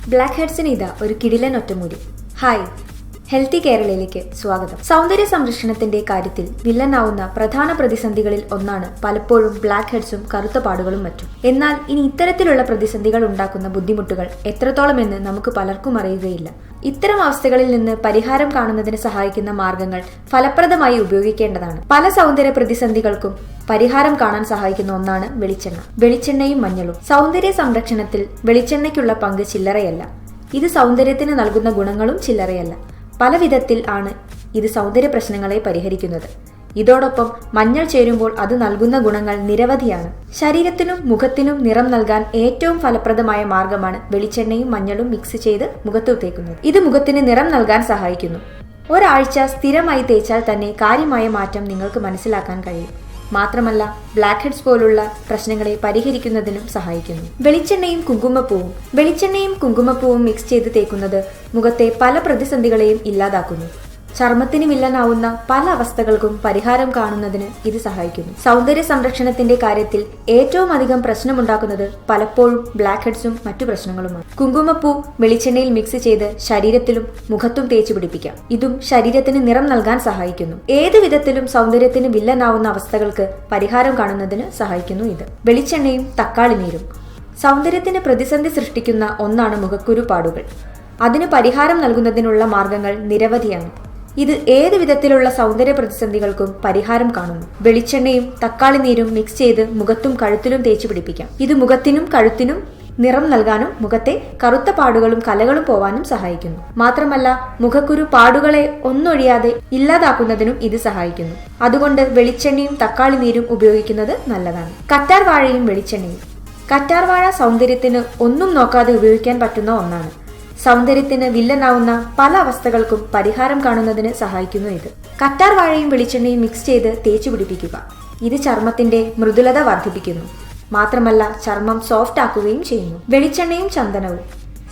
Black ഹെഡ്സിന് ഇതാ ഒരു കിടിലൻ ഒറ്റമൂലി. ഹായ്, ഹെൽത്തി കേരളയിലേക്ക് സ്വാഗതം. സൗന്ദര്യ സംരക്ഷണത്തിന്റെ കാര്യത്തിൽ വില്ലനാവുന്ന പ്രധാന പ്രതിസന്ധികളിൽ ഒന്നാണ് പലപ്പോഴും ബ്ലാക്ക് ഹെഡ്സും കറുത്ത പാടുകളും മറ്റും. എന്നാൽ ഇനി ഇത്തരത്തിലുള്ള പ്രതിസന്ധികൾ ഉണ്ടാക്കുന്ന ബുദ്ധിമുട്ടുകൾ എത്രത്തോളം എന്ന് നമുക്ക് പലർക്കും അറിയുകയില്ല. ഇത്തരം അവസ്ഥകളിൽ നിന്ന് പരിഹാരം കാണുന്നതിന് സഹായിക്കുന്ന മാർഗങ്ങൾ ഫലപ്രദമായി ഉപയോഗിക്കേണ്ടതാണ്. പല സൗന്ദര്യ പ്രതിസന്ധികൾക്കും പരിഹാരം കാണാൻ സഹായിക്കുന്ന ഒന്നാണ് വെളിച്ചെണ്ണ. വെളിച്ചെണ്ണയും മഞ്ഞളും. സൗന്ദര്യ സംരക്ഷണത്തിൽ വെളിച്ചെണ്ണയ്ക്കുള്ള പങ്ക് ചില്ലറയല്ല. ഇത് സൗന്ദര്യത്തിന് നൽകുന്ന ഗുണങ്ങളും ചില്ലറയല്ല. പല വിധത്തിൽ ആണ് ഇത് സൗന്ദര്യ പ്രശ്നങ്ങളെ പരിഹരിക്കുന്നത്. ഇതോടൊപ്പം മഞ്ഞൾ ചേരുമ്പോൾ അത് നൽകുന്ന ഗുണങ്ങൾ നിരവധിയാണ്. ശരീരത്തിനും മുഖത്തിനും നിറം നൽകാൻ ഏറ്റവും ഫലപ്രദമായ മാർഗമാണ് വെളിച്ചെണ്ണയും മഞ്ഞളും മിക്സ് ചെയ്ത് മുഖത്ത് തേക്കുന്നത്. ഇത് മുഖത്തിന് നിറം നൽകാൻ സഹായിക്കുന്നു. ഒരാഴ്ച സ്ഥിരമായി തേച്ചാൽ തന്നെ കാര്യമായ മാറ്റം നിങ്ങൾക്ക് മനസ്സിലാക്കാൻ കഴിയും. മാത്രമല്ല, ബ്ലാക്ക് ഹെഡ്സ് പോലുള്ള പ്രശ്നങ്ങളെ പരിഹരിക്കുന്നതിനും സഹായിക്കുന്നു. വെളിച്ചെണ്ണയും കുങ്കുമപ്പൂവും. വെളിച്ചെണ്ണയും കുങ്കുമപ്പൂവും മിക്സ് ചെയ്ത് തേക്കുന്നത് മുഖത്തെ പല പ്രതിസന്ധികളെയും ഇല്ലാതാക്കുന്നു. ചർമ്മത്തിന് വില്ലനാവുന്ന പല അവസ്ഥകൾക്കും പരിഹാരം കാണുന്നതിന് ഇത് സഹായിക്കുന്നു. സൗന്ദര്യ സംരക്ഷണത്തിന്റെ കാര്യത്തിൽ ഏറ്റവും അധികം പ്രശ്നമുണ്ടാക്കുന്നത് പലപ്പോഴും ബ്ലാക്ക് ഹെഡ്സും മറ്റു പ്രശ്നങ്ങളുമാണ്. കുങ്കുമപ്പൂ വെളിച്ചെണ്ണയിൽ മിക്സ് ചെയ്ത് ശരീരത്തിലും മുഖത്തും തേച്ചു പിടിപ്പിക്കാം. ഇതും ശരീരത്തിന് നിറം നൽകാൻ സഹായിക്കുന്നു. ഏതു വിധത്തിലും സൗന്ദര്യത്തിന് വില്ലനാവുന്ന അവസ്ഥകൾക്ക് പരിഹാരം കാണുന്നതിന് സഹായിക്കുന്നു ഇത്. വെളിച്ചെണ്ണയും തക്കാളി നീരും. സൗന്ദര്യത്തിന് പ്രതിസന്ധി സൃഷ്ടിക്കുന്ന ഒന്നാണ് മുഖക്കുരു പാടുകൾ. അതിന് പരിഹാരം നൽകുന്നതിനുള്ള മാർഗങ്ങൾ നിരവധിയാണ്. ഇത് ഏത് വിധത്തിലുള്ള സൗന്ദര്യ പ്രതിസന്ധികൾക്കും പരിഹാരം കാണുന്നു. വെളിച്ചെണ്ണയും തക്കാളി നീരും മിക്സ് ചെയ്ത് മുഖത്തും കഴുത്തിലും തേച്ചു പിടിപ്പിക്കാം. ഇത് മുഖത്തിനും കഴുത്തിനും നിറം നൽകാനും മുഖത്തെ കറുത്ത പാടുകളും കലകളും പോവാനും സഹായിക്കുന്നു. മാത്രമല്ല, മുഖക്കുരു പാടുകളെ ഒന്നൊഴിയാതെ ഇല്ലാതാക്കുന്നതിനും ഇത് സഹായിക്കുന്നു. അതുകൊണ്ട് വെളിച്ചെണ്ണയും തക്കാളി നീരും ഉപയോഗിക്കുന്നത് നല്ലതാണ്. കറ്റാർ വാഴയും വെളിച്ചെണ്ണയും. കറ്റാർ വാഴ സൗന്ദര്യത്തിന് ഒന്നും നോക്കാതെ ഉപയോഗിക്കാൻ പറ്റുന്ന ഒന്നാണ്. സൗന്ദര്യത്തിന് വില്ലനാവുന്ന പല അവസ്ഥകൾക്കും പരിഹാരം കാണുന്നതിന് സഹായിക്കുന്നു ഇത്. കറ്റാർ വാഴയും വെളിച്ചെണ്ണയും മിക്സ് ചെയ്ത് തേച്ചു പിടിപ്പിക്കുക. ഇത് ചർമ്മത്തിന്റെ മൃദുലത വർദ്ധിപ്പിക്കുന്നു. മാത്രമല്ല, ചർമ്മം സോഫ്റ്റ് ആക്കുകയും ചെയ്യുന്നു. വെളിച്ചെണ്ണയും ചന്ദനവും.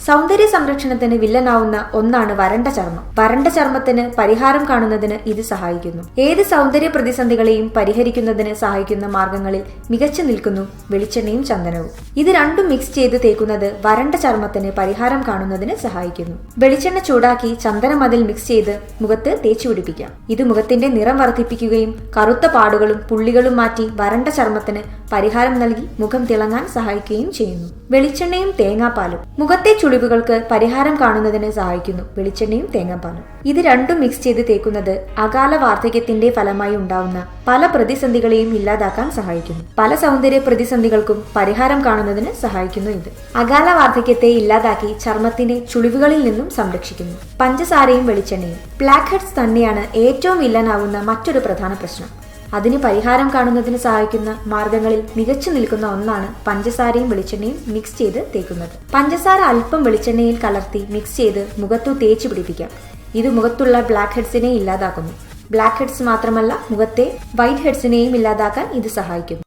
സൗന്ദര്യ സംരക്ഷണത്തിന് വില്ലനാവുന്ന ഒന്നാണ് വരണ്ട ചർമ്മം. വരണ്ട ചർമ്മത്തിന് പരിഹാരം കാണുന്നതിന് ഇത് സഹായിക്കുന്നു. ഏത് സൗന്ദര്യ പ്രതിസന്ധികളെയും പരിഹരിക്കുന്നതിന് സഹായിക്കുന്ന മാർഗങ്ങളിൽ മികച്ചു നിൽക്കുന്നു വെളിച്ചെണ്ണയും ചന്ദനവും. ഇത് രണ്ടും മിക്സ് ചെയ്ത് തേക്കുന്നത് വരണ്ട ചർമ്മത്തിന് പരിഹാരം കാണുന്നതിന് സഹായിക്കുന്നു. വെളിച്ചെണ്ണ ചൂടാക്കി ചന്ദനം അതിൽ മിക്സ് ചെയ്ത് മുഖത്ത് തേച്ചു പിടിപ്പിക്കാം. ഇത് മുഖത്തിന്റെ നിറം വർദ്ധിപ്പിക്കുകയും കറുത്ത പാടുകളും പുള്ളികളും മാറ്റി വരണ്ട ചർമ്മത്തിന് പരിഹാരം നൽകി മുഖം തിളങ്ങാൻ സഹായിക്കുകയും ചെയ്യുന്നു. വെളിച്ചെണ്ണയും തേങ്ങാപ്പാലും. മുഖത്തെ ചുളിവുകൾക്ക് പരിഹാരം കാണുന്നതിന് സഹായിക്കുന്നു വെളിച്ചെണ്ണയും തേങ്ങാപ്പാലും. ഇത് രണ്ടും മിക്സ് ചെയ്ത് തേക്കുന്നത് അകാല വാർദ്ധക്യത്തിന്റെ ഫലമായി ഉണ്ടാവുന്ന പല പ്രതിസന്ധികളെയും ഇല്ലാതാക്കാൻ സഹായിക്കുന്നു. പല സൗന്ദര്യ പ്രതിസന്ധികൾക്കും പരിഹാരം കാണുന്നതിന് സഹായിക്കുന്നു ഇത്. അകാല വാർദ്ധക്യത്തെ ഇല്ലാതാക്കി ചർമ്മത്തിന്റെ ചുളിവുകളിൽ നിന്നും സംരക്ഷിക്കുന്നു. പഞ്ചസാരയും വെളിച്ചെണ്ണയും. ബ്ലാക്ക് ഹെഡ്സ് തന്നെയാണ് ഏറ്റവും വില്ലനാവുന്ന മറ്റൊരു പ്രധാന പ്രശ്നം. അതിന് പരിഹാരം കാണുന്നതിന് സഹായിക്കുന്ന മാർഗങ്ങളിൽ മികച്ചു നിൽക്കുന്ന ഒന്നാണ് പഞ്ചസാരയും വെളിച്ചെണ്ണയും മിക്സ് ചെയ്ത് തേക്കുന്നത്. പഞ്ചസാര അല്പം വെളിച്ചെണ്ണയിൽ കലർത്തി മിക്സ് ചെയ്ത് മുഖത്തു തേച്ചു പിടിപ്പിക്കാം. ഇത് മുഖത്തുള്ള ബ്ലാക്ക് ഹെഡ്സിനെ ഇല്ലാതാക്കുന്നു. ബ്ലാക്ക് ഹെഡ്സ് മാത്രമല്ല, മുഖത്തെ വൈറ്റ് ഹെഡ്സിനെയും ഇല്ലാതാക്കാൻ ഇത് സഹായിക്കുന്നു.